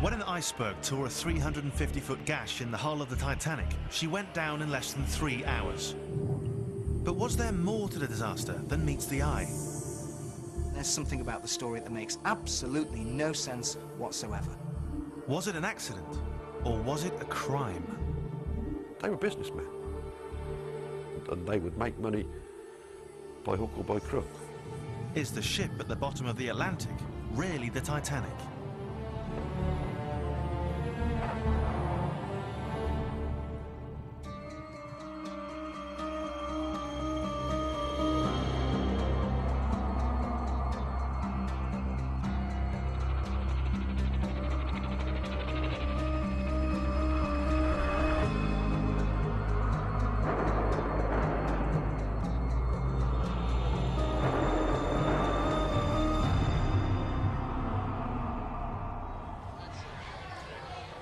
When an iceberg tore a 350-foot gash in the hull of the Titanic, she went down in less than 3 hours. But was there more to the disaster than meets the eye? There's something about the story that makes absolutely no sense whatsoever. Was it an accident, or was it a crime? They were businessmen, and they would make money by hook or by crook. Is the ship at the bottom of the Atlantic really the Titanic?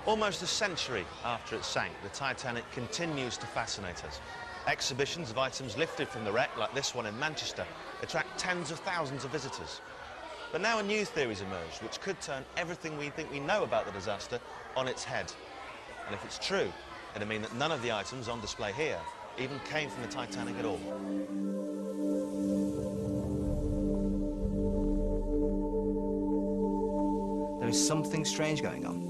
Almost a century after it sank, the Titanic continues to fascinate us. Exhibitions of items lifted from the wreck, like this one in Manchester, attract tens of thousands of visitors. But now a new theory's emerged, which could turn everything we think we know about the disaster on its head. And if it's true, it'll mean that none of the items on display here even came from the Titanic at all. There is something strange going on.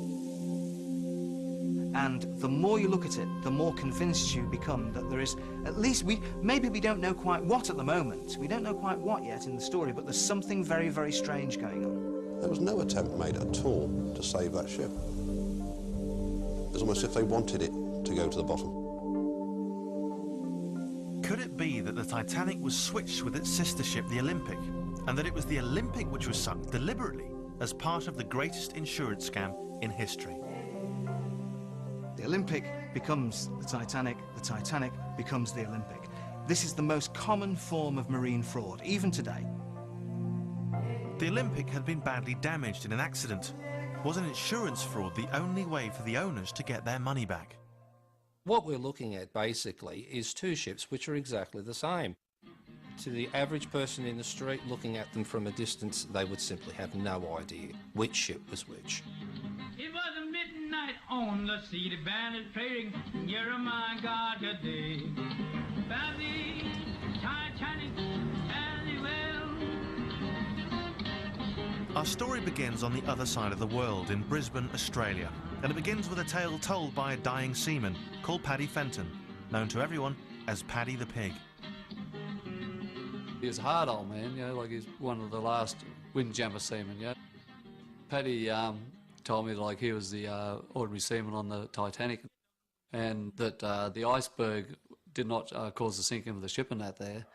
And the more you look at it, the more convinced you become that there is, at least maybe we don't know quite what at the moment. We don't know quite what yet in the story, but there's something very, very strange going on. There was no attempt made at all to save that ship. It's almost as if they wanted it to go to the bottom. Could it be that the Titanic was switched with its sister ship, the Olympic, and that it was the Olympic which was sunk deliberately as part of the greatest insurance scam in history? The Olympic becomes the Titanic becomes the Olympic. This is the most common form of marine fraud, even today. The Olympic had been badly damaged in an accident. Was an insurance fraud the only way for the owners to get their money back? What we're looking at basically is two ships which are exactly the same. To the average person in the street looking at them from a distance, they would simply have no idea which ship was which. It was a midnight on the sea, the band is playing Jeremiah God today. By the Titanic as well. Our story begins on the other side of the world, in Brisbane, Australia, and it begins with a tale told by a dying seaman called Paddy Fenton, known to everyone as Paddy the Pig. He was a hard old man, you know, like he's one of the last windjammer seamen, you know. Paddy told me that, like, he was the ordinary seaman on the Titanic, and that the iceberg did not cause the sinking of the ship and that there.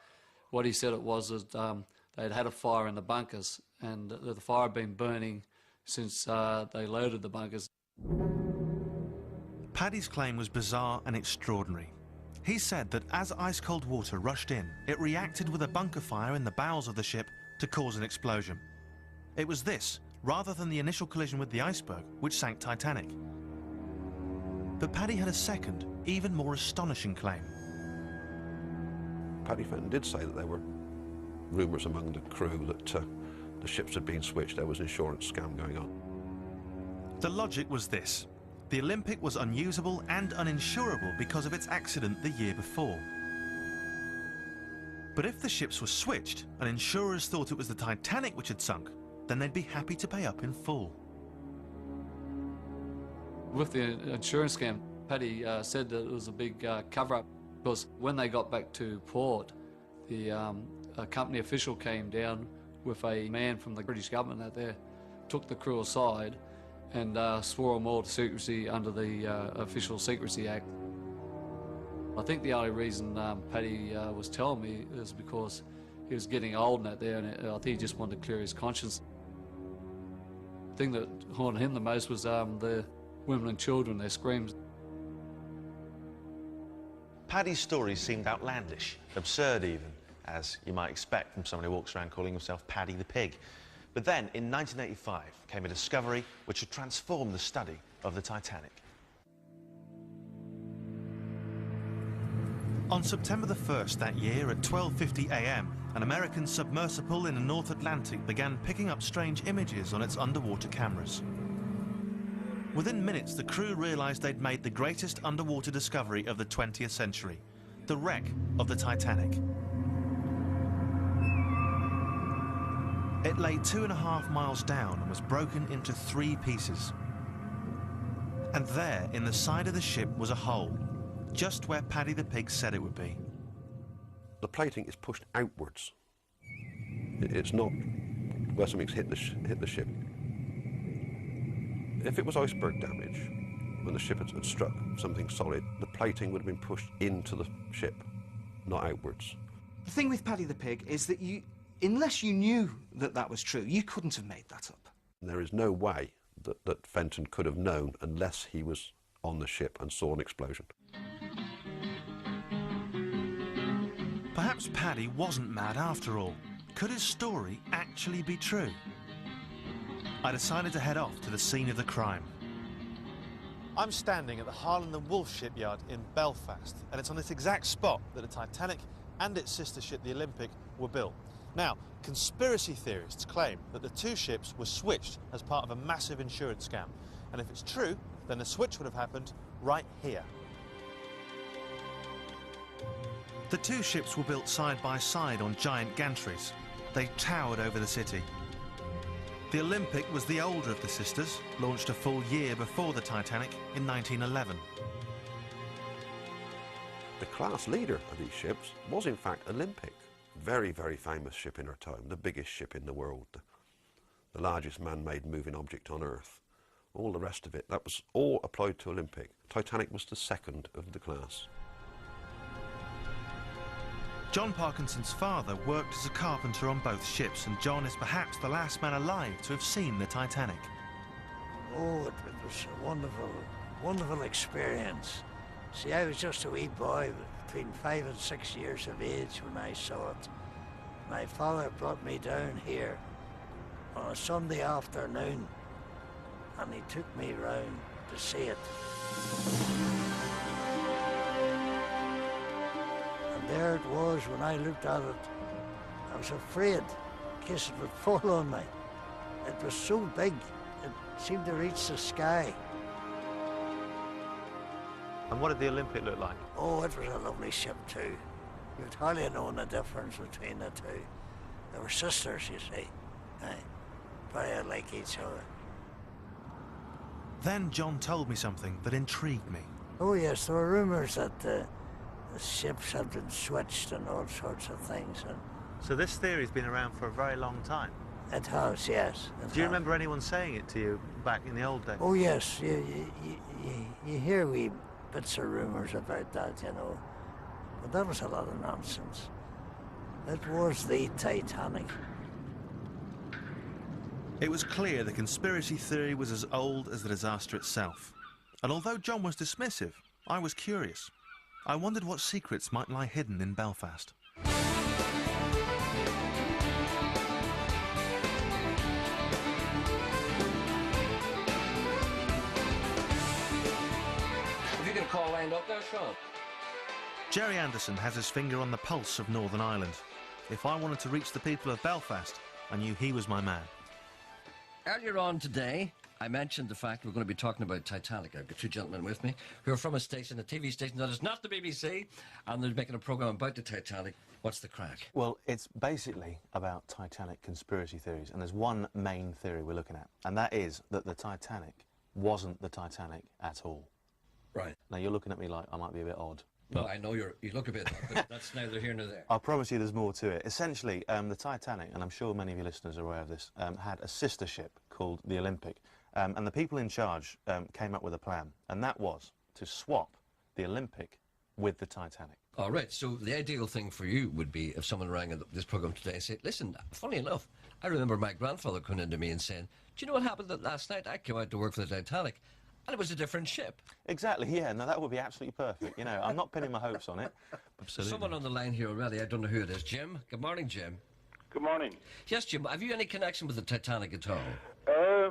What he said it was that they'd had a fire in the bunkers, and the fire had been burning since they loaded the bunkers. Paddy's claim was bizarre and extraordinary. He said that as ice-cold water rushed in, it reacted with a bunker fire in the bowels of the ship to cause an explosion. It was this, rather than the initial collision with the iceberg, which sank Titanic. But Paddy had a second, even more astonishing claim. Paddy Fenton did say that there were rumours among the crew that the ships had been switched, there was an insurance scam going on. The logic was this. The Olympic was unusable and uninsurable because of its accident the year before. But if the ships were switched and insurers thought it was the Titanic which had sunk, then they'd be happy to pay up in full. With the insurance scam, Paddy said that it was a big cover-up, because when they got back to port, a company official came down with a man from the British government out there, took the crew aside and swore them all to secrecy under the Official Secrecy Act. I think the only reason Paddy was telling me is because he was getting old and out there, and I think he just wanted to clear his conscience. The thing that haunted him the most was the women and children, their screams. Paddy's stories seemed outlandish, absurd even, as you might expect from someone who walks around calling himself Paddy the Pig. But then, in 1985, came a discovery which would transform the study of the Titanic. On September the 1st that year at 12:50 a.m, an American submersible in the North Atlantic began picking up strange images on its underwater cameras. Within minutes, the crew realised they'd made the greatest underwater discovery of the 20th century, the wreck of the Titanic. It lay 2.5 miles down and was broken into 3 pieces. And there, in the side of the ship, was a hole, just where Paddy the pig said it would be. The plating is pushed outwards. It's not where something's hit the ship. If it was iceberg damage, when the ship had struck something solid, the plating would have been pushed into the ship, not outwards. The thing with Paddy the pig is that unless you knew that that was true, you couldn't have made that up. There is no way that Fenton could have known unless he was on the ship and saw an explosion. Perhaps Paddy wasn't mad after all. Could his story actually be true? I decided to head off to the scene of the crime. I'm standing at the Harland and Wolff shipyard in Belfast, and it's on this exact spot that the Titanic and its sister ship, the Olympic, were built. Now, conspiracy theorists claim that the 2 ships were switched as part of a massive insurance scam. And if it's true, then the switch would have happened right here. The 2 ships were built side by side on giant gantries. They towered over the city. The Olympic was the older of the sisters, launched a full year before the Titanic in 1911. The class leader of these ships was in fact Olympic. Very, very famous ship in her time, the biggest ship in the world, the largest man-made moving object on Earth. All the rest of it, that was all applied to Olympic. Titanic was the second of the class. John Parkinson's father worked as a carpenter on both ships, and John is perhaps the last man alive to have seen the Titanic. Oh, it was a wonderful, wonderful experience. See, I was just a wee boy, between 5 and 6 years of age when I saw it. My father brought me down here on a Sunday afternoon, and he took me round to see it. And there it was. When I looked at it, I was afraid in case it would fall on me. It was so big, it seemed to reach the sky. And what did the Olympic look like? Oh, it was a lovely ship too. You'd hardly known the difference between the 2. They were sisters, you see. Aye. Very like each other. Then John told me something that intrigued me. Oh yes, there were rumours that the ships had been switched and all sorts of things. And So this theory's been around for a very long time. it has, yes. Do you remember anyone saying it to you back in the old days? Oh yes, you hear wee bits of rumours about that, you know. But that was a lot of nonsense. It was the Titanic. It was clear the conspiracy theory was as old as the disaster itself. And although John was dismissive, I was curious. I wondered what secrets might lie hidden in Belfast. Have you got a call lined up there, Sean? Jerry Anderson has his finger on the pulse of Northern Ireland. If I wanted to reach the people of Belfast, I knew he was my man. Earlier on today, I mentioned the fact we're going to be talking about Titanic. I've got 2 gentlemen with me who are from a station, a TV station that is not the BBC, and they're making a programme about the Titanic. What's the crack? Well, it's basically about Titanic conspiracy theories, and there's one main theory we're looking at, and that is that the Titanic wasn't the Titanic at all. Right. Now, you're looking at me like I might be a bit odd. Well, I know you look a bit, but that's neither here nor there. I promise you there's more to it. Essentially, the Titanic, and I'm sure many of your listeners are aware of this, had a sister ship called the Olympic. And the people in charge came up with a plan, and that was to swap the Olympic with the Titanic. All right, so the ideal thing for you would be if someone rang this programme today and said, listen, funny enough, I remember my grandfather coming into me and saying, do you know what happened last night? I came out to work for the Titanic, and it was a different ship. Exactly, yeah. No, that would be absolutely perfect. You know, I'm not pinning my hopes on it. Absolutely. Someone on the line here already, I don't know who it is. Jim? Good morning, Jim. Good morning. Yes, Jim, have you any connection with the Titanic at all?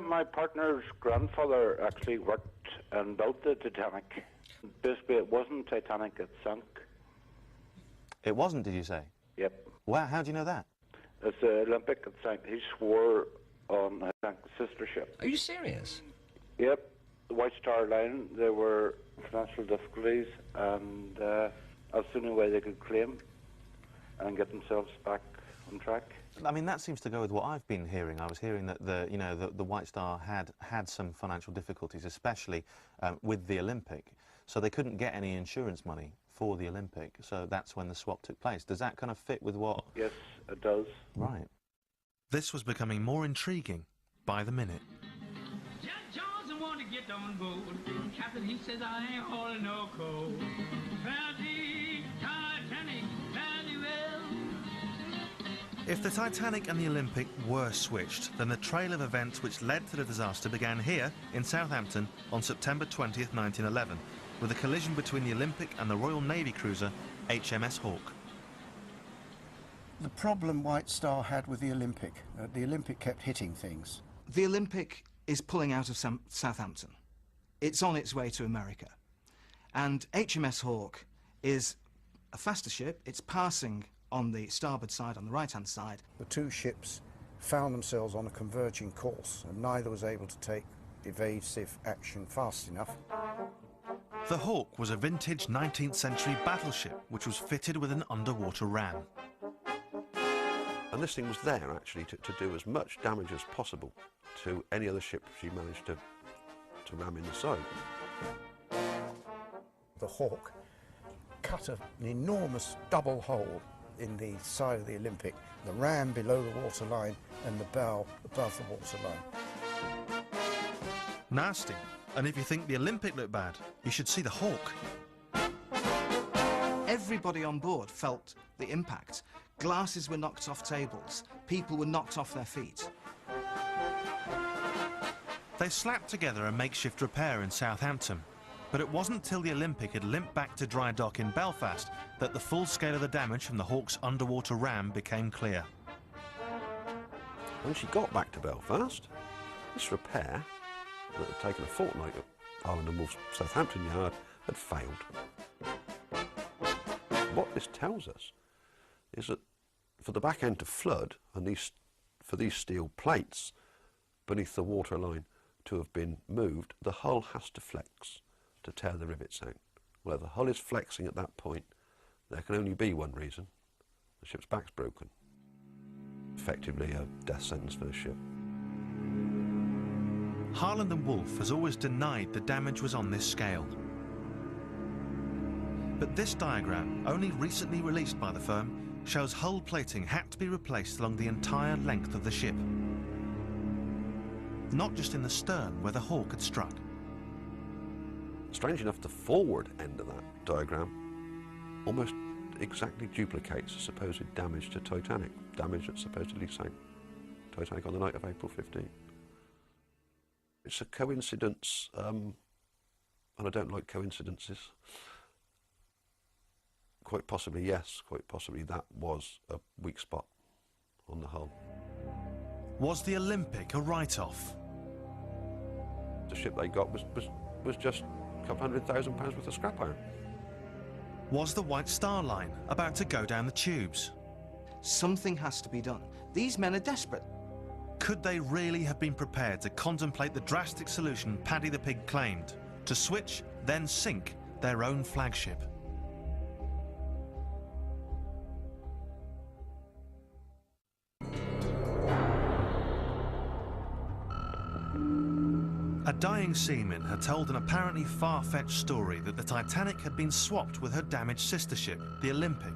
My partner's grandfather actually worked and built the Titanic. Basically, it wasn't Titanic, it sank. It wasn't, did you say? Yep. Wow, how do you know that? It's the Olympic, it sank. He swore on, I think, sister ship. Are you serious? Yep. the White Star Line, there were financial difficulties, and that's the only way they could claim and get themselves back on track. I mean, that seems to go with what I've been hearing. I was hearing that the White Star had some financial difficulties, especially with the Olympic, so they couldn't get any insurance money for the Olympic, so that's when the swap took place. Does that kind of fit with what... Yes, it does. Right. This was becoming more intriguing by the minute. Jack Johnson wanted to get on board. Captain, he says, I ain't hauling no coal. Fancy Titanic, very well. If the Titanic and the Olympic were switched, then the trail of events which led to the disaster began here in Southampton on September 20th, 1911, with a collision between the Olympic and the Royal Navy cruiser HMS Hawke. The problem White Star had with the Olympic kept hitting things. The Olympic is pulling out of Southampton. It's on its way to America. And HMS Hawke is a faster ship. It's passing on the starboard side, on the right-hand side. The two ships found themselves on a converging course, and neither was able to take evasive action fast enough. The Hawke was a vintage 19th century battleship which was fitted with an underwater ram. And this thing was there, actually, to do as much damage as possible to any other ship she managed to ram in the side. The Hawke cut an enormous double hole in the side of the Olympic, the ram below the waterline and the bow above the waterline. Nasty. And if you think the Olympic looked bad, you should see the Hawke. Everybody on board felt the impact. Glasses were knocked off tables. People were knocked off their feet. They slapped together a makeshift repair in Southampton, but it wasn't till the Olympic had limped back to dry dock in Belfast that the full scale of the damage from the Hawke's underwater ram became clear. When she got back to Belfast, this repair, that had taken a fortnight at Harland and Wolff's Southampton yard, had failed. What this tells us is that for the back end to flood, and for these steel plates beneath the waterline to have been moved, the hull has to flex to tear the rivets out. Well, if the hull is flexing at that point, there can only be one reason. The ship's back's broken. Effectively a death sentence for the ship. Harland and Wolff has always denied the damage was on this scale. But this diagram, only recently released by the firm, shows hull plating had to be replaced along the entire length of the ship. Not just in the stern where the Hawke had struck. Strange enough, the forward end of that diagram almost exactly duplicates the supposed damage to Titanic, damage that supposedly sank Titanic on the night of April 15. It's a coincidence, and I don't like coincidences. Quite possibly, yes, quite possibly that was a weak spot on the hull. Was the Olympic a write-off? The ship they got was just a couple £100,000 worth of scrap iron. Was the White Star Line about to go down the tubes? Something has to be done. These men are desperate. Could they really have been prepared to contemplate the drastic solution Paddy the Pig claimed? To switch, then sink their own flagship? A dying seaman had told an apparently far-fetched story that the Titanic had been swapped with her damaged sister ship, the Olympic.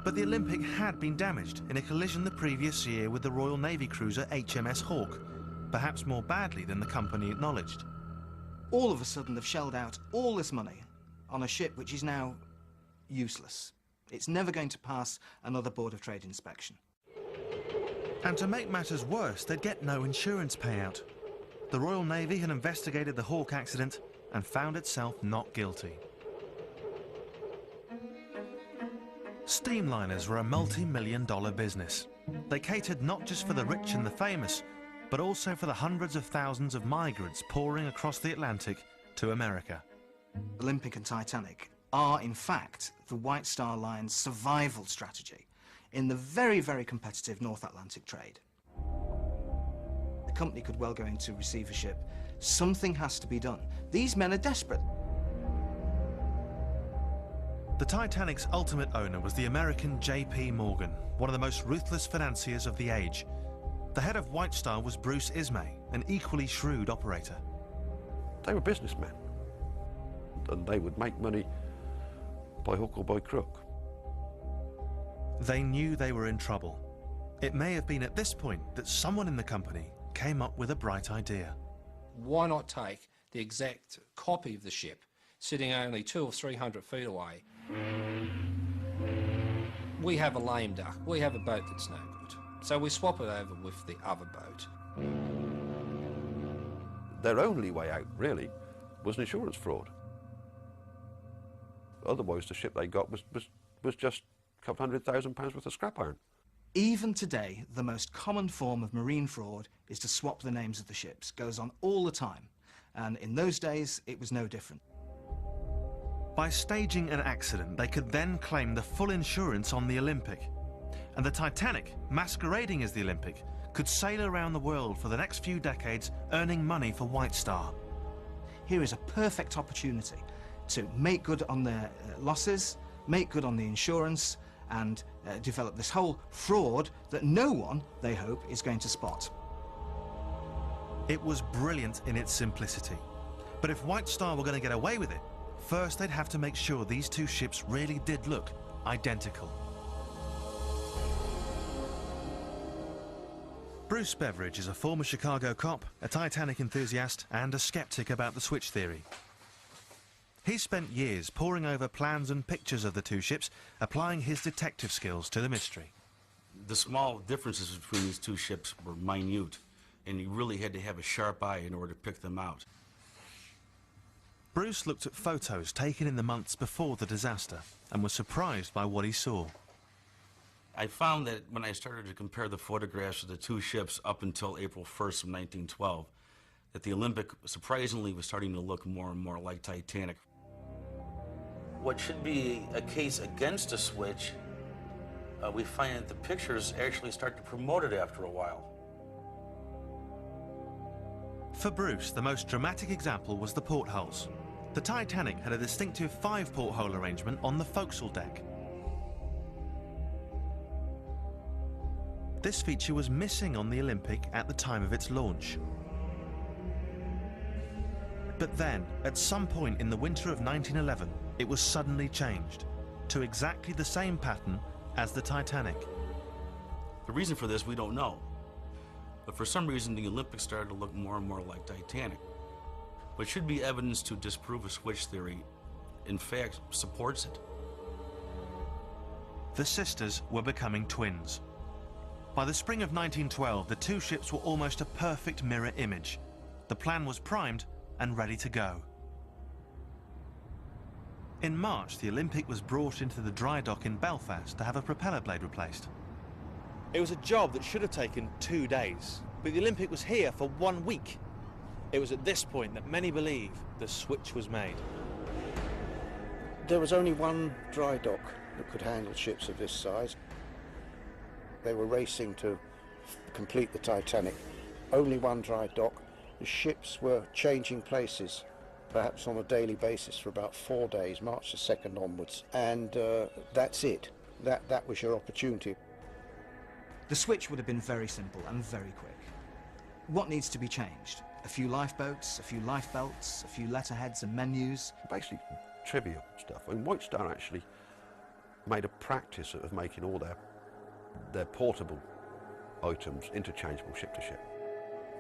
But the Olympic had been damaged in a collision the previous year with the Royal Navy cruiser HMS Hawke, perhaps more badly than the company acknowledged. All of a sudden they've shelled out all this money on a ship which is now useless. It's never going to pass another Board of Trade inspection. And to make matters worse, they'd get no insurance payout. The Royal Navy had investigated the Hawke accident and found itself not guilty. Steamliners were a multi-million-dollar business. They catered not just for the rich and the famous, but also for the hundreds of thousands of migrants pouring across the Atlantic to America. Olympic and Titanic are, in fact, the White Star Line's survival strategy in the very, very competitive North Atlantic trade. The company could well go into receivership. Something has to be done. These men are desperate. The Titanic's ultimate owner was the American J.P. Morgan, one of the most ruthless financiers of the age. The head of White Star was Bruce Ismay, an equally shrewd operator. They were businessmen, and they would make money by hook or by crook. They knew they were in trouble. It may have been at this point that someone in the company came up with a bright idea. Why not take the exact copy of the ship, sitting only 200 or 300 feet away? We have a lame duck. We have a boat that's no good. So we swap it over with the other boat. Their only way out, really, was an insurance fraud. Otherwise, the ship they got was just a couple £100,000 worth of scrap iron. Even today, the most common form of marine fraud is to swap the names of the ships. Goes on all the time. And in those days, it was no different. By staging an accident, they could then claim the full insurance on the Olympic. And the Titanic, masquerading as the Olympic, could sail around the world for the next few decades, earning money for White Star. Here is a perfect opportunity to make good on their losses, make good on the insurance, and develop this whole fraud that no one, they hope, is going to spot. It was brilliant in its simplicity. But if White Star were going to get away with it, first they'd have to make sure these two ships really did look identical. Bruce Beveridge is a former Chicago cop, a Titanic enthusiast, and a skeptic about the switch theory. He's spent years poring over plans and pictures of the two ships, applying his detective skills to the mystery. The small differences between these two ships were minute, and you really had to have a sharp eye in order to pick them out. Bruce looked at photos taken in the months before the disaster and was surprised by what he saw. I found that when I started to compare the photographs of the two ships up until April 1st of 1912, that the Olympic surprisingly was starting to look more and more like Titanic. What should be a case against a switch, we find that the pictures actually start to promote it after a while. For Bruce, the most dramatic example was the portholes. The Titanic had a distinctive 5-porthole arrangement on the forecastle deck. This feature was missing on the Olympic at the time of its launch. But then, at some point in the winter of 1911, it was suddenly changed to exactly the same pattern as the Titanic. The reason for this, we don't know. But for some reason, the Olympic started to look more and more like Titanic. What should be evidence to disprove a switch theory, in fact, supports it. The sisters were becoming twins. By the spring of 1912, the two ships were almost a perfect mirror image. The plan was primed and ready to go. In March, the Olympic was brought into the dry dock in Belfast to have a propeller blade replaced. It was a job that should have taken 2 days, but the Olympic was here for 1 week. It was at this point that many believe the switch was made. There was only one dry dock that could handle ships of this size. They were racing to complete the Titanic. Only one dry dock. The ships were changing places, perhaps on a daily basis for about 4 days, March the 2nd onwards. And that's it. That was your opportunity. The switch would have been very simple and very quick. What needs to be changed? A few lifeboats, a few lifebelts, a few letterheads and menus. Basically trivial stuff. I mean, White Star actually made a practice of making all their portable items interchangeable ship to ship.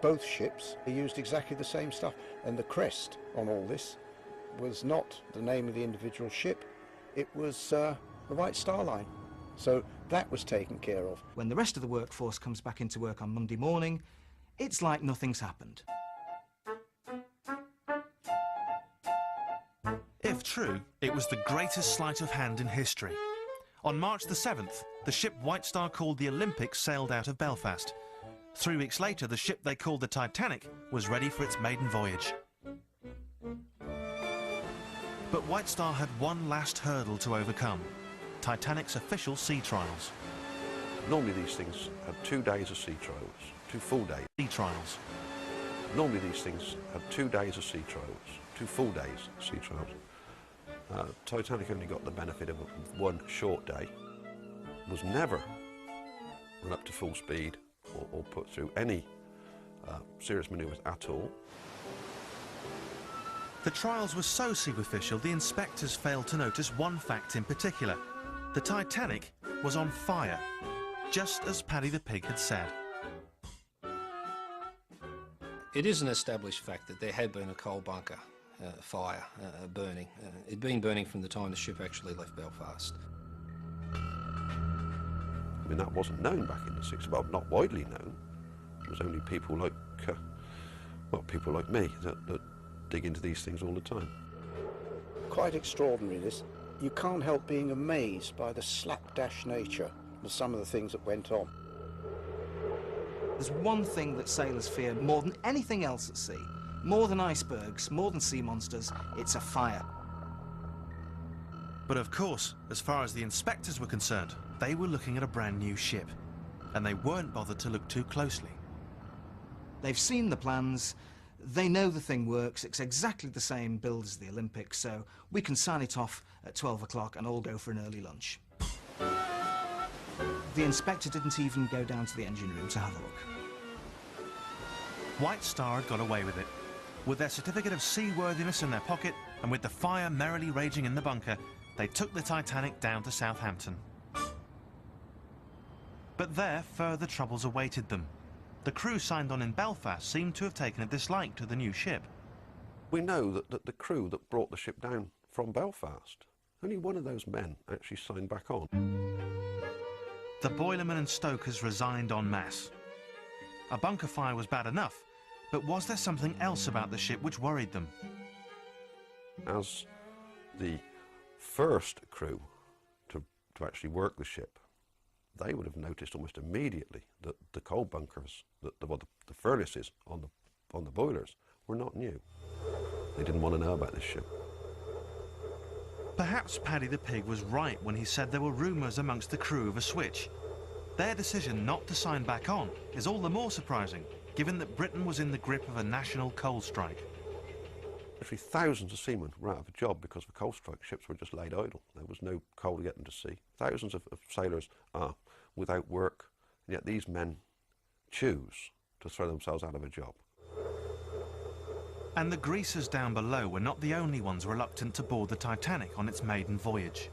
Both ships used exactly the same stuff, and the crest on all this was not the name of the individual ship, it was the White Star Line. So that was taken care of. When the rest of the workforce comes back into work on Monday morning, it's like nothing's happened. If true, it was the greatest sleight of hand in history. On March the 7th, the ship White Star called the Olympic sailed out of Belfast. 3 weeks later, the ship they called the Titanic was ready for its maiden voyage. But White Star had one last hurdle to overcome: Titanic's official sea trials. Normally these things had 2 days of sea trials, 2 full days. Sea trials. Normally these things have 2 days of sea trials, 2 full days of sea trials. Titanic only got the benefit of 1 short day, was never run up to full speed or put through any serious manoeuvres at all. The trials were so superficial, the inspectors failed to notice one fact in particular. The Titanic was on fire, just as Paddy the Pig had said. It is an established fact that there had been a coal bunker fire burning. It'd been burning from the time the ship actually left Belfast. I mean, that wasn't known back in the 60s, well, not widely known. It was only people like, well, people like me that dig into these things all the time. Quite extraordinary, this. You can't help being amazed by the slapdash nature of some of the things that went on. There's one thing that sailors fear more than anything else at sea, more than icebergs, more than sea monsters, it's a fire. But of course, as far as the inspectors were concerned, they were looking at a brand new ship, and they weren't bothered to look too closely. They've seen the plans, they know the thing works, it's exactly the same build as the Olympic, so we can sign it off at 12 o'clock and all go for an early lunch. The inspector didn't even go down to the engine room to have a look. White Star had got away with it. With their certificate of seaworthiness in their pocket, and with the fire merrily raging in the bunker, they took the Titanic down to Southampton. But there, further troubles awaited them. The crew signed on in Belfast seemed to have taken a dislike to the new ship. We know that the crew that brought the ship down from Belfast, only one of those men actually signed back on. The boilermen and stokers resigned en masse. A bunker fire was bad enough, but was there something else about the ship which worried them? As the first crew to actually work the ship, they would have noticed almost immediately that the coal bunkers, the furnaces on the boilers, were not new. They didn't want to know about this ship. Perhaps Paddy the Pig was right when he said there were rumours amongst the crew of a switch. Their decision not to sign back on is all the more surprising, given that Britain was in the grip of a national coal strike. Actually, thousands of seamen were out of a job because of a coal strike. Ships were just laid idle. There was no coal to get them to sea. Thousands of sailors are without work, and yet these men choose to throw themselves out of a job. And the greasers down below were not the only ones reluctant to board the Titanic on its maiden voyage.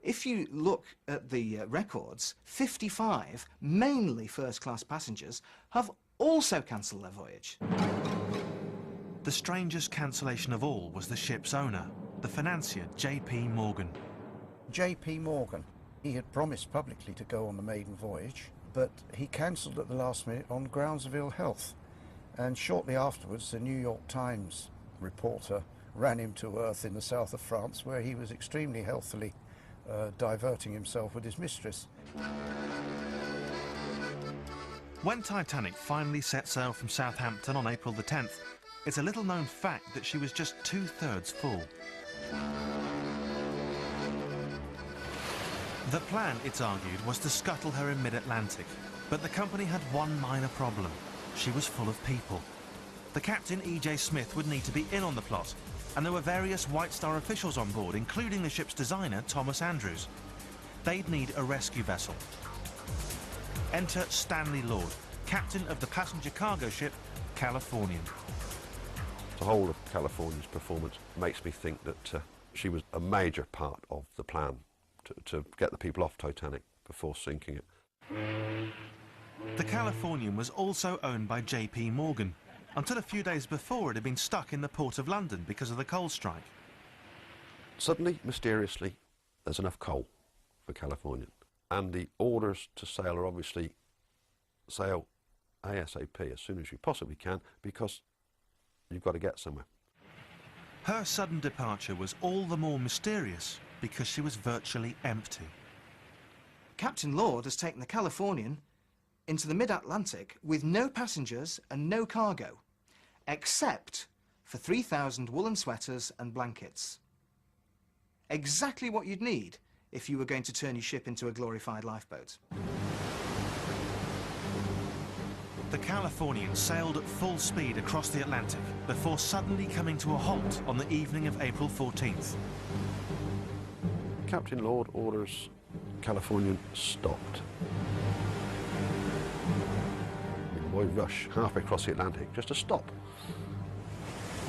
If you look at the records, 55, mainly first-class passengers, have also cancelled their voyage. The strangest cancellation of all was the ship's owner, the financier J.P. Morgan. J.P. Morgan, he had promised publicly to go on the maiden voyage, but he cancelled at the last minute on grounds of ill health. And shortly afterwards, the New York Times reporter ran him to earth in the south of France, where he was extremely healthily diverting himself with his mistress. When Titanic finally set sail from Southampton on April the 10th, it's a little-known fact that she was just 2/3 full. The plan, it's argued, was to scuttle her in mid-Atlantic, but the company had one minor problem. She was full of people. The captain, E.J. Smith, would need to be in on the plot, and there were various White Star officials on board, including the ship's designer, Thomas Andrews. They'd need a rescue vessel. Enter Stanley Lord, captain of the passenger cargo ship, Californian. The whole of California's performance makes me think that she was a major part of the plan to get the people off Titanic before sinking it. The Californian was also owned by J.P. Morgan. Until a few days before, it had been stuck in the port of London because of the coal strike. Suddenly, mysteriously, there's enough coal for Californian. And the orders to sail are obviously sail ASAP, as soon as you possibly can, because you've got to get somewhere. Her sudden departure was all the more mysterious because she was virtually empty. Captain Lord has taken the Californian into the mid-Atlantic with no passengers and no cargo, except for 3,000 woolen sweaters and blankets. Exactly what you'd need if you were going to turn your ship into a glorified lifeboat. The Californian sailed at full speed across the Atlantic before suddenly coming to a halt on the evening of April 14th. Captain Lord orders Californian stopped. The boy rush halfway across the Atlantic just to stop.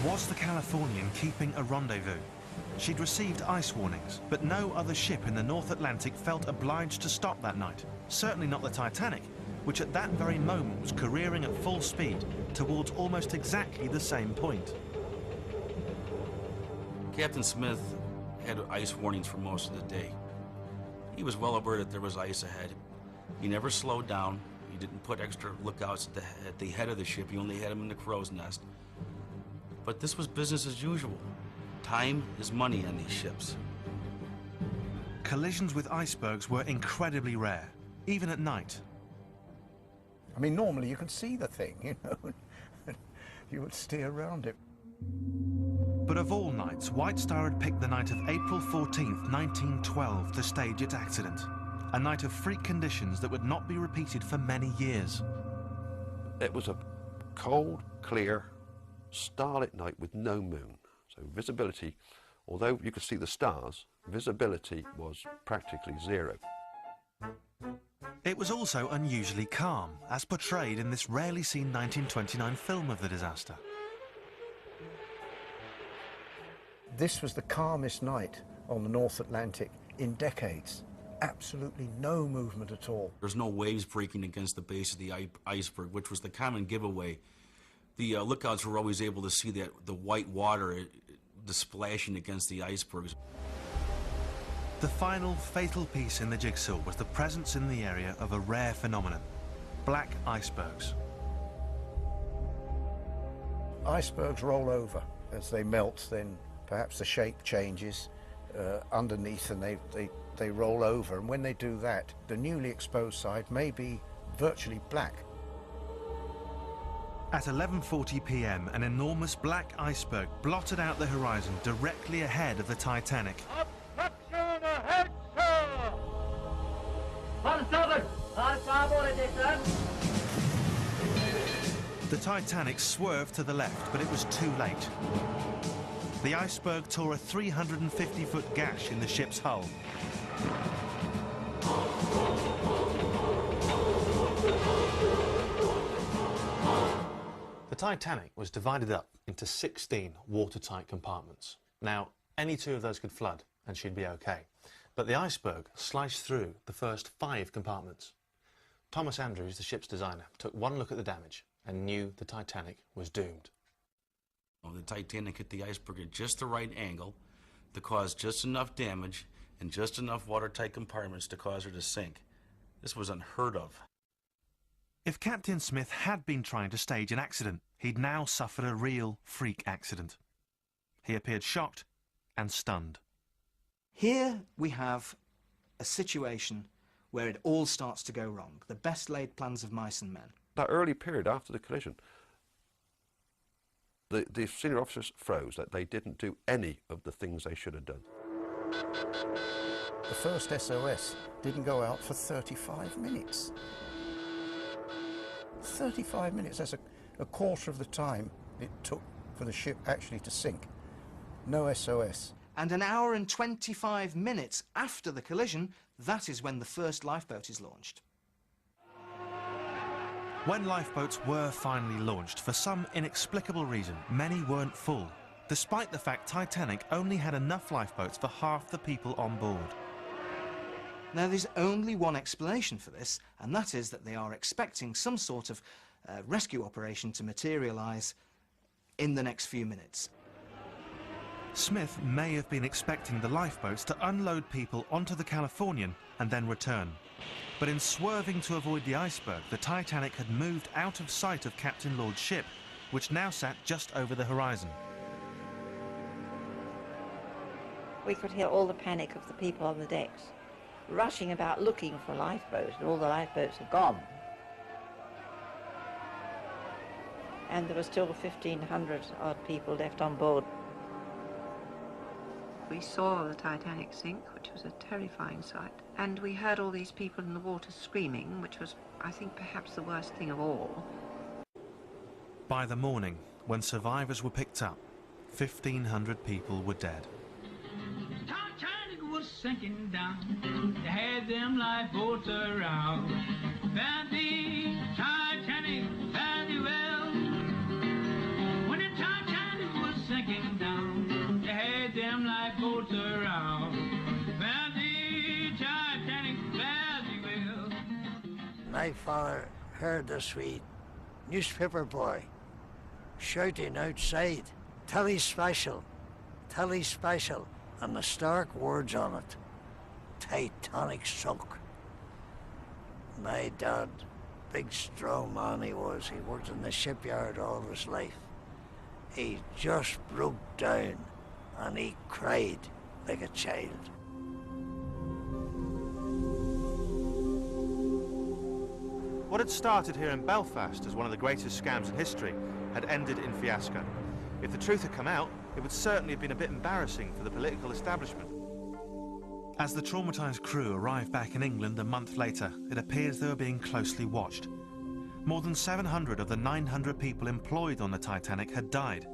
Was the Californian keeping a rendezvous? She'd received ice warnings, but no other ship in the North Atlantic felt obliged to stop that night. Certainly not the Titanic, which at that very moment was careering at full speed towards almost exactly the same point. Captain Smith had ice warnings for most of the day. He was well aware that there was ice ahead. He never slowed down. He didn't put extra lookouts at the head of the ship. He only had them in the crow's nest. But this was business as usual. Time is money on these ships. Collisions with icebergs were incredibly rare, even at night. I mean, normally you can see the thing, you know, you would steer around it. But of all nights, White Star had picked the night of April 14th, 1912 to stage its accident. A night of freak conditions that would not be repeated for many years. It was a cold, clear, starlit night with no moon. So visibility, although you could see the stars, visibility was practically zero. It was also unusually calm, as portrayed in this rarely seen 1929 film of the disaster. This was the calmest night on the North Atlantic in decades. Absolutely no movement at all. There's no waves breaking against the base of the iceberg, which was the common giveaway. The lookouts were always able to see the white water, the splashing against the icebergs. The final fatal piece in the jigsaw was the presence in the area of a rare phenomenon: black icebergs. Icebergs roll over. As they melt, then perhaps the shape changes underneath and they roll over. And when they do that, the newly exposed side may be virtually black. At 11:40 p.m, an enormous black iceberg blotted out the horizon directly ahead of the Titanic. Obstruction ahead, sir! On starboard! On starboard, it is, sir! The Titanic swerved to the left, but it was too late. The iceberg tore a 350-foot gash in the ship's hull. The Titanic was divided up into 16 watertight compartments. Now, any two of those could flood and she'd be okay. But the iceberg sliced through the first 5 compartments. Thomas Andrews, the ship's designer, took one look at the damage and knew the Titanic was doomed. The Titanic hit the iceberg at just the right angle to cause just enough damage and just enough watertight compartments to cause her to sink. This was unheard of. If Captain Smith had been trying to stage an accident, he'd now suffered a real freak accident. He appeared shocked and stunned. Here we have a situation where it all starts to go wrong. The best laid plans of mice and men. That early period after the collision, the senior officers froze that they didn't do any of the things they should have done. The first SOS didn't go out for 35 minutes. 35 minutes, that's a quarter of the time it took for the ship actually to sink. No SOS. And an hour and 25 minutes after the collision, that is when the first lifeboat is launched. When lifeboats were finally launched, for some inexplicable reason, many weren't full, despite the fact Titanic only had enough lifeboats for half the people on board. Now, there's only one explanation for this, and that is that they are expecting some sort of rescue operation to materialise in the next few minutes. Smith may have been expecting the lifeboats to unload people onto the Californian and then return. But in swerving to avoid the iceberg, the Titanic had moved out of sight of Captain Lord's ship, which now sat just over the horizon. We could hear all the panic of the people on the decks, rushing about looking for a lifeboat, and all the lifeboats had gone. And there were still 1,500 odd people left on board. We saw the Titanic sink, which was a terrifying sight, and we heard all these people in the water screaming, which was, I think, perhaps the worst thing of all. By the morning, when survivors were picked up, 1,500 people were dead. Titanic was sinking down. They had them lifeboats around. Found the Titanic very well. When the Titanic was sinking down, they had them lifeboats around. Found the Titanic very well. My father heard this wee newspaper boy shouting outside, "Telly special, telly special," and the stark words on it, "Titanic sunk." My dad, big strong man he was, he worked in the shipyard all his life. He just broke down and he cried like a child. What had started here in Belfast as one of the greatest scams in history had ended in fiasco. If the truth had come out, it would certainly have been a bit embarrassing for the political establishment. As the traumatised crew arrived back in England a month later, it appears they were being closely watched. More than 700 of the 900 people employed on the Titanic had died,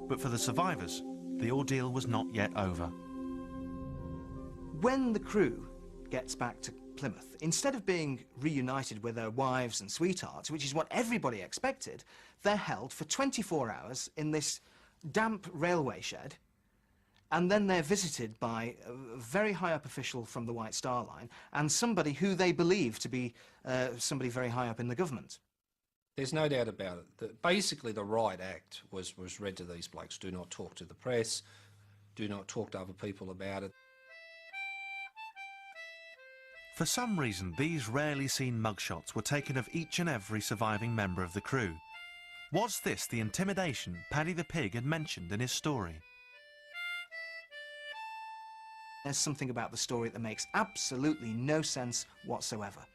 but for the survivors, the ordeal was not yet over. When the crew gets back to Plymouth, instead of being reunited with their wives and sweethearts, which is what everybody expected, they're held for 24 hours in this damp railway shed, and then they're visited by a very high-up official from the White Star Line and somebody who they believe to be somebody very high up in the government. There's no doubt about it. That basically, the Riot Act was read to these blokes. Do not talk to the press. Do not talk to other people about it. For some reason, these rarely seen mugshots were taken of each and every surviving member of the crew. Was this the intimidation Paddy the Pig had mentioned in his story? There's something about the story that makes absolutely no sense whatsoever,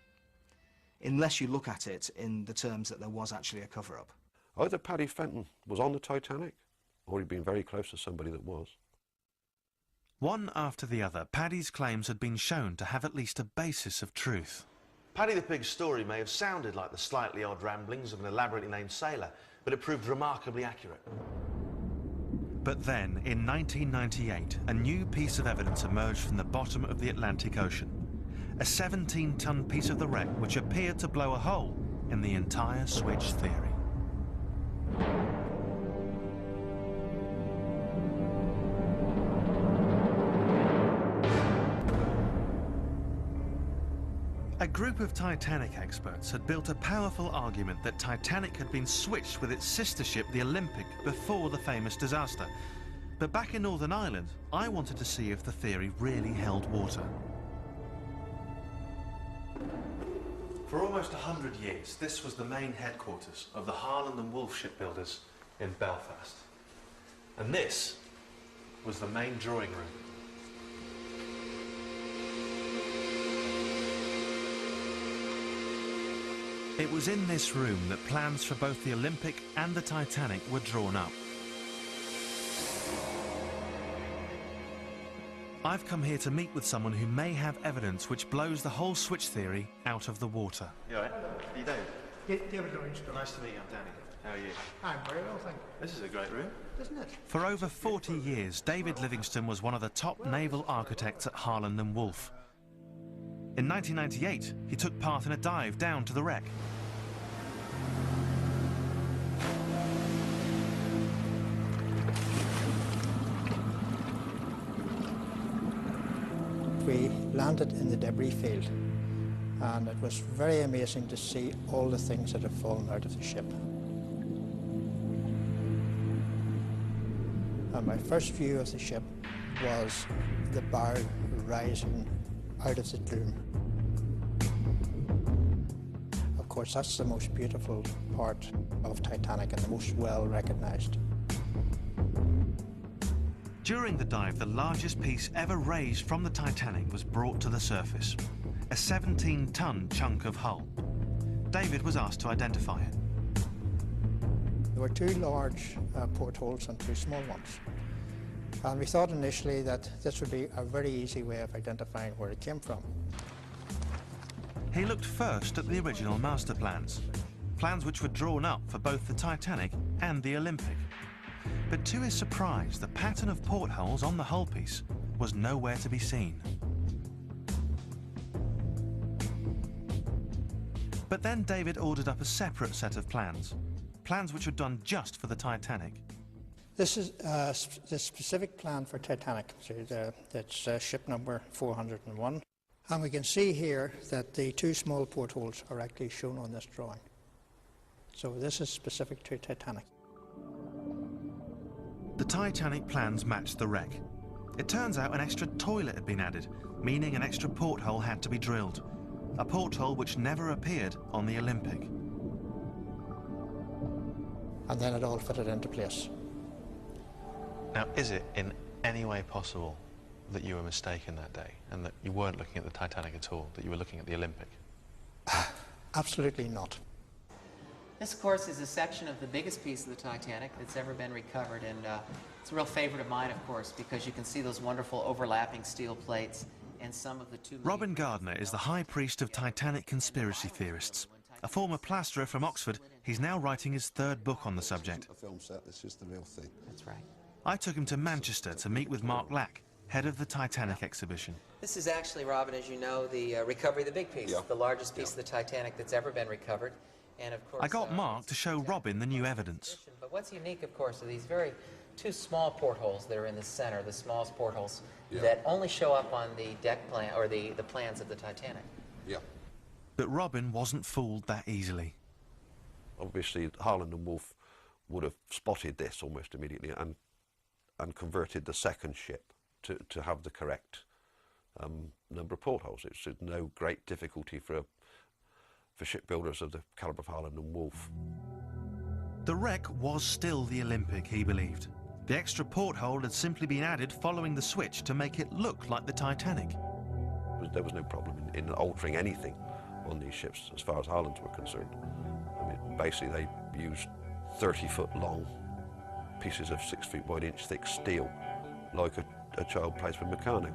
unless you look at it in the terms that there was actually a cover-up. Either Paddy Fenton was on the Titanic, or he'd been very close to somebody that was. One after the other, Paddy's claims had been shown to have at least a basis of truth. Paddy the Pig's story may have sounded like the slightly odd ramblings of an elaborately named sailor, but it proved remarkably accurate. But then, in 1998, a new piece of evidence emerged from the bottom of the Atlantic Ocean. A 17-ton piece of the wreck which appeared to blow a hole in the entire switch theory. A group of Titanic experts had built a powerful argument that Titanic had been switched with its sister ship, the Olympic, before the famous disaster. But back in Northern Ireland, I wanted to see if the theory really held water. For almost 100 years, this was the main headquarters of the Harland and Wolff shipbuilders in Belfast. And this was the main drawing room. It was in this room that plans for both the Olympic and the Titanic were drawn up. I've come here to meet with someone who may have evidence which blows the whole switch theory out of the water. You all right? Are you Dave? David Lawrence. Nice to meet you, I'm Danny. How are you? I'm very well, thank you. This is a great room. Isn't it? For over 40 years, David Livingston was one of the top naval architects at Harland and Wolff. In 1998, he took part in a dive down to the wreck. We landed in the debris field, and it was very amazing to see all the things that had fallen out of the ship. And my first view of the ship was the bow rising out of the gloom. Of course, that's the most beautiful part of Titanic and the most well recognised. During the dive, the largest piece ever raised from the Titanic was brought to the surface. A 17-ton chunk of hull. David was asked to identify it. There were two large portholes and two small ones. And we thought initially that this would be a very easy way of identifying where it came from. He looked first at the original master plans. plans which were drawn up for both the Titanic and the Olympic. But to his surprise, the pattern of portholes on the hull piece was nowhere to be seen. But then David ordered up a separate set of plans which were done just for the Titanic. This is the specific plan for Titanic. So it's ship number 401. And we can see here that the two small portholes are actually shown on this drawing. So this is specific to Titanic. The Titanic plans matched the wreck. It turns out an extra toilet had been added, meaning an extra porthole had to be drilled. A porthole which never appeared on the Olympic. And then it all fitted into place. Now, is it in any way possible that you were mistaken that day and that you weren't looking at the Titanic at all, that you were looking at the Olympic? Absolutely not. This, of course, is a section of the biggest piece of the Titanic that's ever been recovered, and it's a real favorite of mine, of course, because you can see those wonderful overlapping steel plates and some of the two... Robin Gardner is the high priest of Titanic conspiracy theorists. A former plasterer from Oxford, he's now writing his third book on the subject. A film set, this is the real thing. That's right. I took him to Manchester to meet with Mark Lack, head of the Titanic exhibition. This is actually, Robin, as you know, the recovery of the big piece, the largest piece of the Titanic that's ever been recovered. And of course, I got Mark to show Robin the new evidence. But what's unique, of course, are these two small portholes that are in the center, the smallest portholes that only show up on the deck plan, or the plans of the Titanic. Yeah. But Robin wasn't fooled that easily. Obviously, Harland and Wolff would have spotted this almost immediately and converted the second ship to have the correct number of portholes. It's no great difficulty for shipbuilders of the calibre of Harland and Wolff. The wreck was still the Olympic, he believed. The extra porthole had simply been added following the switch to make it look like the Titanic. There was no problem in altering anything on these ships as far as Harlands were concerned. I mean, basically they used 30-foot long pieces of 6 feet wide, inch thick steel, like a child plays with Meccano.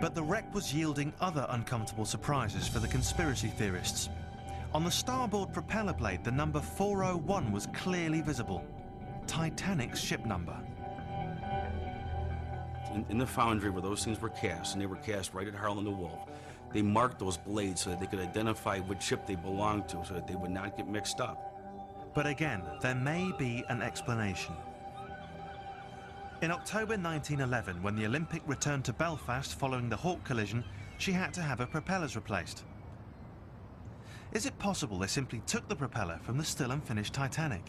But the wreck was yielding other uncomfortable surprises for the conspiracy theorists. On the starboard propeller blade, the number 401 was clearly visible. Titanic's ship number. In the foundry where those things were cast, and they were cast right at Harland and Wolff, they marked those blades so that they could identify which ship they belonged to, so that they would not get mixed up. But again, there may be an explanation. In October 1911, when the Olympic returned to Belfast following the Hawke collision, she had to have her propellers replaced. Is it possible they simply took the propeller from the still unfinished Titanic?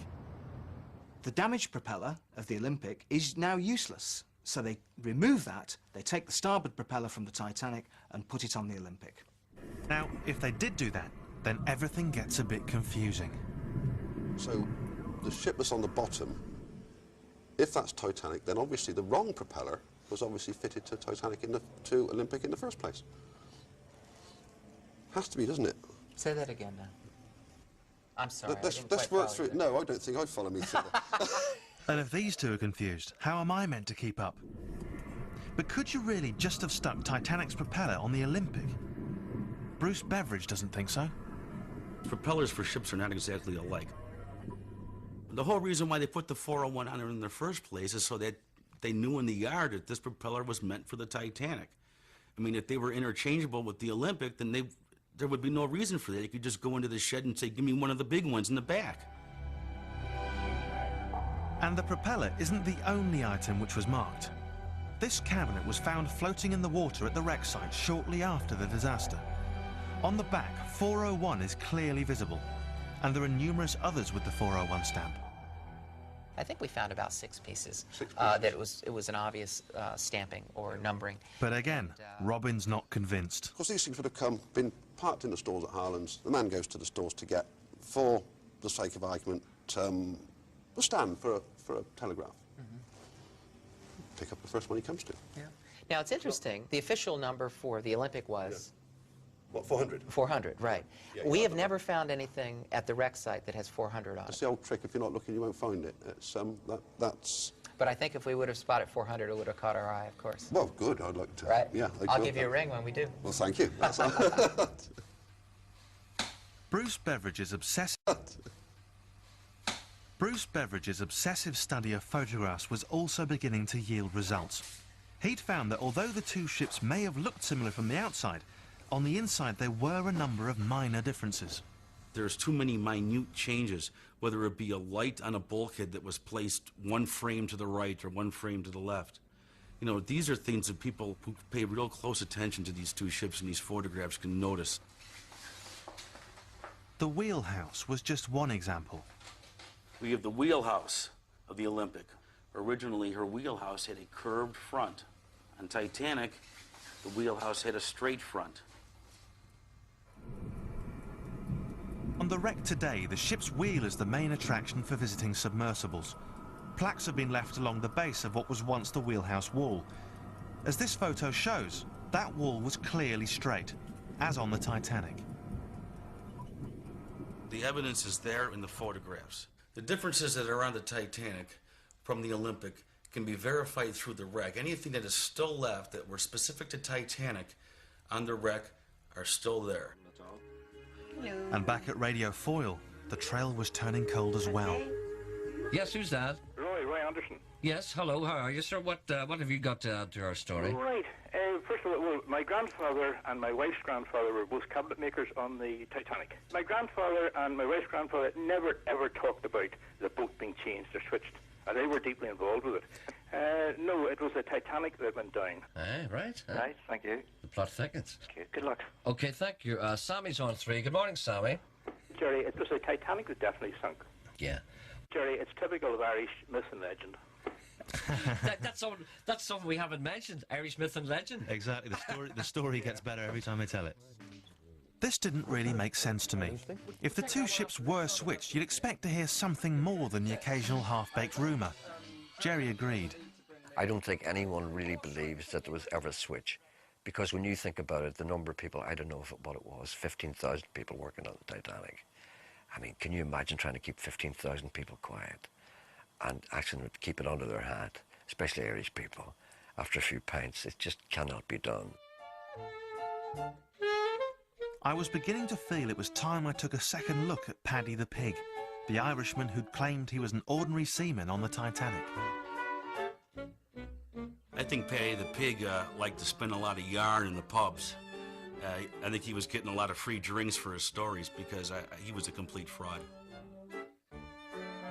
The damaged propeller of the Olympic is now useless, so they remove that, they take the starboard propeller from the Titanic and put it on the Olympic. Now, if they did do that, then everything gets a bit confusing. So, the ship that's on the bottom, if that's Titanic, then obviously the wrong propeller was obviously fitted to Titanic to Olympic in the first place. Has to be, doesn't it? Say that again now. I'm sorry. Let's work through it. No, I don't think I'd follow me through that. And if these two are confused, how am I meant to keep up? But could you really just have stuck Titanic's propeller on the Olympic? Bruce Beveridge doesn't think so. Propellers for ships are not exactly alike. The whole reason why they put the 401 on it in the first place is so that they knew in the yard that this propeller was meant for the Titanic. I mean, if they were interchangeable with the Olympic, then there would be no reason for that. You could just go into the shed and say, give me one of the big ones in the back. And the propeller isn't the only item which was marked. This cabinet was found floating in the water at the wreck site shortly after the disaster. On the back, 401 is clearly visible, and there are numerous others with the 401 stamp. I think we found about 6 pieces. That it was an obvious stamping or numbering. But again, Robin's not convinced. Of course, these things would have been parked in the stores at Harlands. The man goes to the stores to get, for the sake of argument, a stand for a telegraph. Pick up the first one he comes to. Yeah. Now, it's interesting. The official number for the Olympic was... What, 400? 400, right. Yeah, we have never found anything at the wreck site that has 400 on it. That's the old trick. If you're not looking, you won't find it. It's, that's... But I think if we would have spotted 400, it would have caught our eye, of course. Well, good. I'd like to... Right? Yeah. I'll give you a ring when we do. Well, thank you. That's Bruce Beveridge's obsessive study of photographs was also beginning to yield results. He'd found that although the two ships may have looked similar from the outside, on the inside there were a number of minor differences. There's too many minute changes, whether it be a light on a bulkhead that was placed one frame to the right or one frame to the left. You know, these are things that people who pay real close attention to these two ships and these photographs can notice. The wheelhouse was just one example. We have the wheelhouse of the Olympic. Originally, her wheelhouse had a curved front. On Titanic, the wheelhouse had a straight front. On the wreck today, the ship's wheel is the main attraction for visiting submersibles. Plaques have been left along the base of what was once the wheelhouse wall. As this photo shows, that wall was clearly straight, as on the Titanic. The evidence is there in the photographs. The differences that are on the Titanic from the Olympic can be verified through the wreck. Anything that is still left that were specific to Titanic on the wreck are still there. Hello. And back at Radio Foyle, the trail was turning cold as well. Yes, who's that? Roy Anderson. Yes, hello, how are you, sir? What have you got to add to our story? Right. First of all, well, my grandfather and my wife's grandfather were both cabinet makers on the Titanic. My grandfather and my wife's grandfather never, ever talked about the boat being changed or switched. And they were deeply involved with it. No, it was the Titanic that went down. Right. Right, thank you. The plot thickens. Okay, good luck. Okay, thank you. Sammy's on 3. Good morning, Sammy. Jerry, it was the Titanic that definitely sunk. Yeah. Jerry, it's typical of Irish myth and legend. That's something we haven't mentioned, Irish myth and legend. Exactly, the story gets better every time I tell it. This didn't really make sense to me. If the two ships were switched, you'd expect to hear something more than the occasional half-baked rumour. Jerry agreed. I don't think anyone really believes that there was ever a switch, because when you think about it, the number of people, I don't know what it was, 15,000 people working on the Titanic. I mean, can you imagine trying to keep 15,000 people quiet and actually keep it under their hat, especially Irish people, after a few pints? It just cannot be done. I was beginning to feel it was time I took a second look at Paddy the Pig, the Irishman who'd claimed he was an ordinary seaman on the Titanic. I think Paddy the Pig liked to spend a lot of yarn in the pubs. I think he was getting a lot of free drinks for his stories because he was a complete fraud.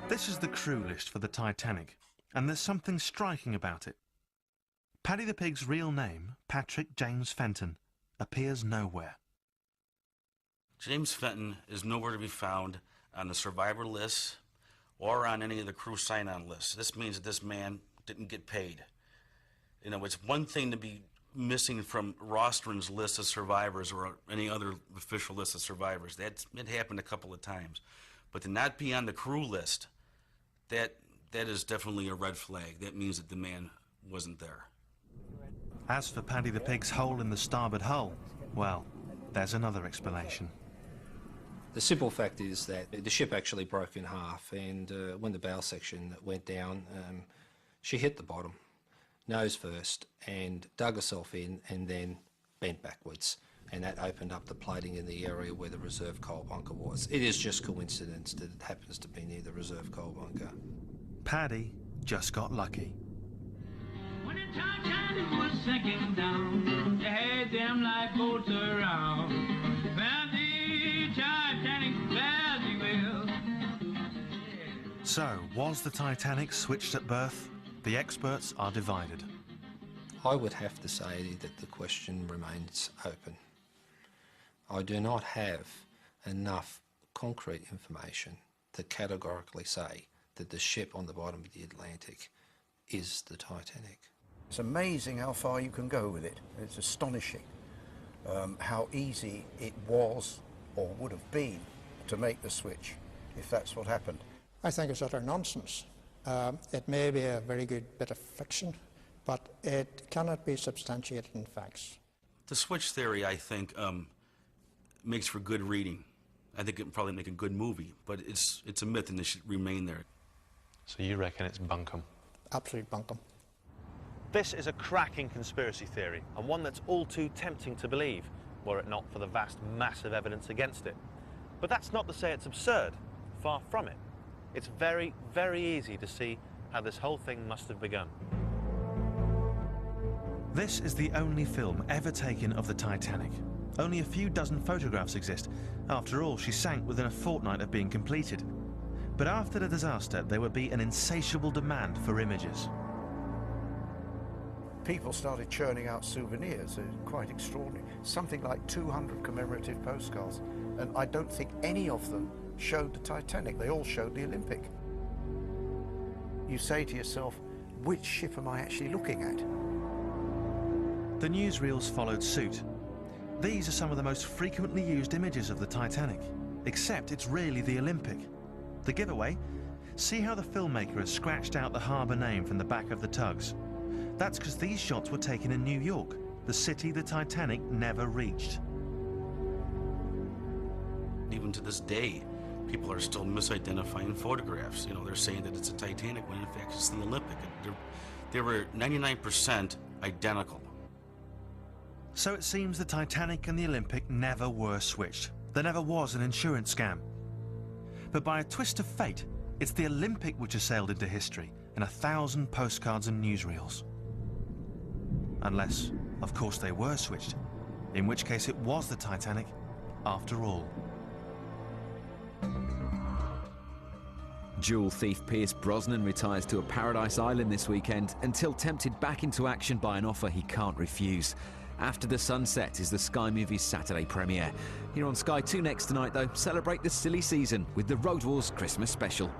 This is the crew list for the Titanic, and there's something striking about it. Paddy the Pig's real name, Patrick James Fenton, appears nowhere. James Fenton is nowhere to be found on the survivor list or on any of the crew sign-on lists. This means that this man didn't get paid. You know, it's one thing to be missing from Rostron's list of survivors or any other official list of survivors. It happened a couple of times. But to not be on the crew list, that is definitely a red flag. That means that the man wasn't there. As for Paddy the Pig's hole in the starboard hull, well, there's another explanation. The simple fact is that the ship actually broke in half, and when the bow section went down, she hit the bottom, nose first, and dug herself in and then bent backwards. And that opened up the plating in the area where the reserve coal bunker was. It is just coincidence that it happens to be near the reserve coal bunker. Paddy just got lucky. When the Titanic was sinking down, they had them lifeboats around. Found the Titanic very well. So, was the Titanic switched at birth? The experts are divided. I would have to say that the question remains open. I do not have enough concrete information to categorically say that the ship on the bottom of the Atlantic is the Titanic. It's amazing how far you can go with it. It's astonishing how easy it was or would have been to make the switch if that's what happened. I think it's utter nonsense. It may be a very good bit of fiction, but it cannot be substantiated in facts. The switch theory, I think, makes for good reading. I think it would probably make a good movie, but it's a myth and it should remain there. So you reckon it's bunkum? Absolute bunkum. This is a cracking conspiracy theory, and one that's all too tempting to believe, were it not for the vast, massive evidence against it. But that's not to say it's absurd. Far from it. It's very, very easy to see how this whole thing must have begun. This is the only film ever taken of the Titanic. Only a few dozen photographs exist. After all, she sank within a fortnight of being completed. But after the disaster, there would be an insatiable demand for images. People started churning out souvenirs, quite extraordinary. Something like 200 commemorative postcards, and I don't think any of them showed the Titanic. They all showed the Olympic. You say to yourself, which ship am I actually looking at? The newsreels followed suit. These are some of the most frequently used images of the Titanic, except it's really the Olympic. The giveaway? See how the filmmaker has scratched out the harbour name from the back of the tugs. That's because these shots were taken in New York, the city the Titanic never reached. Even to this day, people are still misidentifying photographs. You know, they're saying that it's a Titanic when in fact it's the Olympic. They were 99% identical. So it seems the Titanic and the Olympic never were switched. There never was an insurance scam. But by a twist of fate, it's the Olympic which has sailed into history in 1,000 postcards and newsreels. Unless, of course, they were switched, in which case it was the Titanic after all. Jewel thief Pierce Brosnan retires to a paradise island this weekend until tempted back into action by an offer he can't refuse. After the Sunset is the Sky Movies Saturday premiere. Here on Sky 2 next tonight, though, celebrate the silly season with the Road Wars Christmas special.